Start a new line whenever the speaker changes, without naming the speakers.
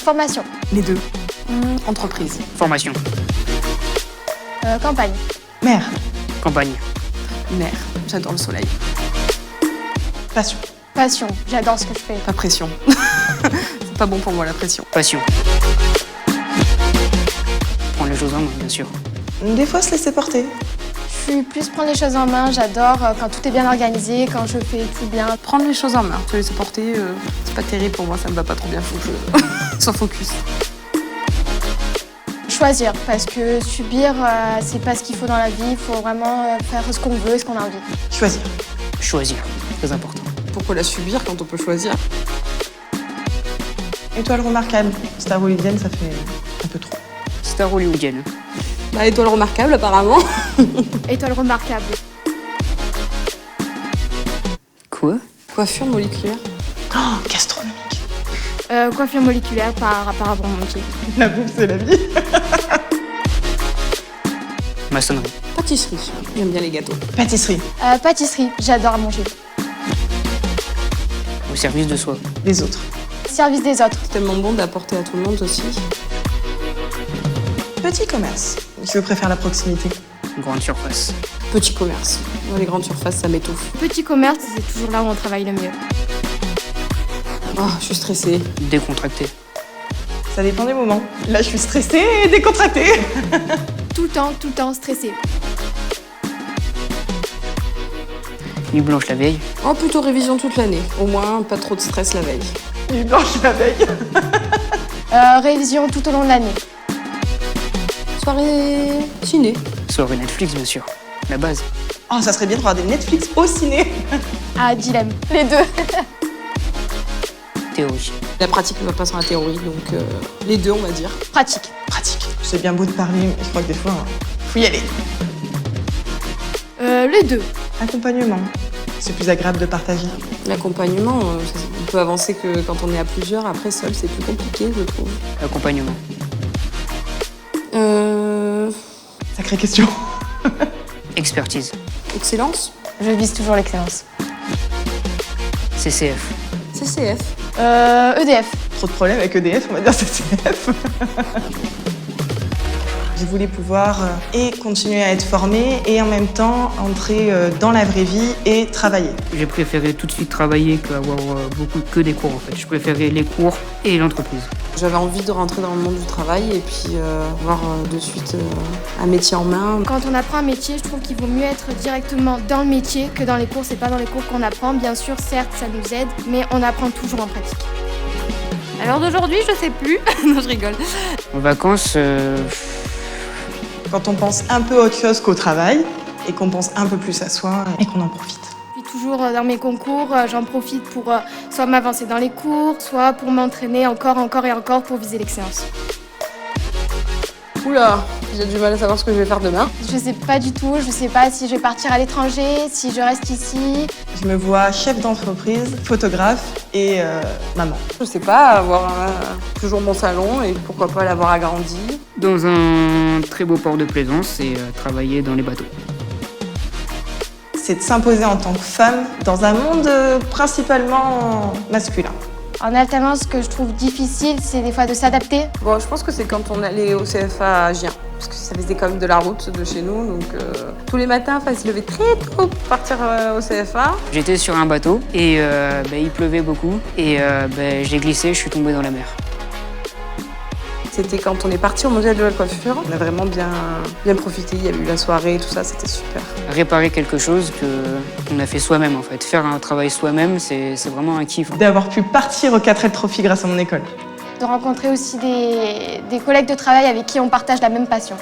Formation.
Les deux. Entreprise.
Formation.
Campagne.
Mer.
Campagne.
Mer. J'adore le soleil.
Passion.
Passion. J'adore ce que je fais.
Pas pression. C'est pas bon pour moi la pression.
Passion. Prendre les choses en main, bien sûr.
Des fois, se laisser porter.
Je suis plus prendre les choses en main. J'adore quand tout est bien organisé, quand je fais tout bien.
Prendre les choses en main. Se laisser porter, c'est pas terrible pour moi, ça me va pas trop bien. Faut que je sois focus.
Choisir, parce que subir, c'est pas ce qu'il faut dans la vie. Il faut vraiment faire ce qu'on veut et ce qu'on a envie.
Choisir.
Choisir. Très important.
Pourquoi la subir quand on peut choisir?
Étoile remarquable. Star hollywoodienne, ça fait un peu trop.
Star hollywoodienne.
Bah, étoile remarquable apparemment.
Étoile remarquable.
Quoi?
Coiffure moléculaire.
Oh, gastronomique.
Coiffure moléculaire par rapport à mon métier.
La bouffe, c'est la vie.
Maçonnerie.
Pâtisserie. J'aime bien les gâteaux.
Pâtisserie.
Pâtisserie. J'adore manger.
Au service de soi.
Les autres.
Service des autres.
C'est tellement bon d'apporter à tout le monde aussi.
Petit commerce. Je préfère la proximité.
Grande surface.
Petit commerce. Moi, les grandes surfaces, ça m'étouffe.
Petit commerce, c'est toujours là où on travaille le mieux.
Oh, je suis stressée.
Décontracté.
Ça dépend des moments. Là, je suis stressée et décontractée.
Tout le temps stressé.
Nuit blanche la veille.
Oh, plutôt révision toute l'année. Au moins, pas trop de stress la veille.
Nuit blanche la veille.
Révision tout au long de l'année.
Soirée ciné.
Soirée Netflix, bien sûr. La base.
Oh, ça serait bien de regarder Netflix au ciné.
Dilemme. Les deux.
Théorie.
La pratique ne va pas sans la théorie, donc les deux, on va dire.
Pratique.
Pratique. C'est bien beau de parler, mais je crois que des fois, faut y aller.
Les deux.
Accompagnement. C'est plus agréable de partager.
L'accompagnement, on peut avancer que quand on est à plusieurs. Après, seul, c'est plus compliqué, je trouve.
Accompagnement.
Sacrée question.
Expertise.
Excellence.
Je vise toujours l'excellence.
CCF.
CCF.
EDF.
Trop de problèmes avec EDF, on va dire CCF. Je voulais pouvoir et continuer à être formée et en même temps entrer dans la vraie vie et travailler.
J'ai préféré tout de suite travailler qu'avoir que des cours en fait. Je préférais les cours et l'entreprise.
J'avais envie de rentrer dans le monde du travail et puis avoir de suite un métier en main.
Quand on apprend un métier, je trouve qu'il vaut mieux être directement dans le métier que dans les cours. C'est pas dans les cours qu'on apprend. Bien sûr, certes, ça nous aide, mais on apprend toujours en pratique.
Alors d'aujourd'hui, je sais plus. Non, je rigole.
En vacances,
Quand on pense un peu autre chose qu'au travail et qu'on pense un peu plus à soi et qu'on en profite.
Puis toujours dans mes concours, j'en profite pour soit m'avancer dans les cours, soit pour m'entraîner encore et encore pour viser l'excellence.
Oula, j'ai du mal à savoir ce que je vais faire demain.
Je sais pas du tout, je sais pas si je vais partir à l'étranger, si je reste ici.
Je me vois chef d'entreprise, photographe et maman.
Je sais pas, avoir toujours mon salon et pourquoi pas l'avoir agrandi.
dans un très beau port de plaisance et travailler dans les bateaux.
C'est de s'imposer en tant que femme dans un monde principalement masculin.
En alternance, ce que je trouve difficile, c'est des fois de s'adapter.
Bon, je pense que c'est quand on allait au CFA à Gien, parce que ça faisait quand même de la route de chez nous, donc tous les matins, il se levait très tôt pour partir au CFA.
J'étais sur un bateau et il pleuvait beaucoup et j'ai glissé, je suis tombé dans la mer.
C'était quand on est parti au Mondial de la coiffure. On a vraiment bien profité, il y a eu la soirée, tout ça, c'était super.
Réparer quelque chose qu'on a fait soi-même en fait. Faire un travail soi-même, c'est vraiment un kiff.
D'avoir pu partir au 4L Trophy grâce à mon école.
De rencontrer aussi des collègues de travail avec qui on partage la même passion.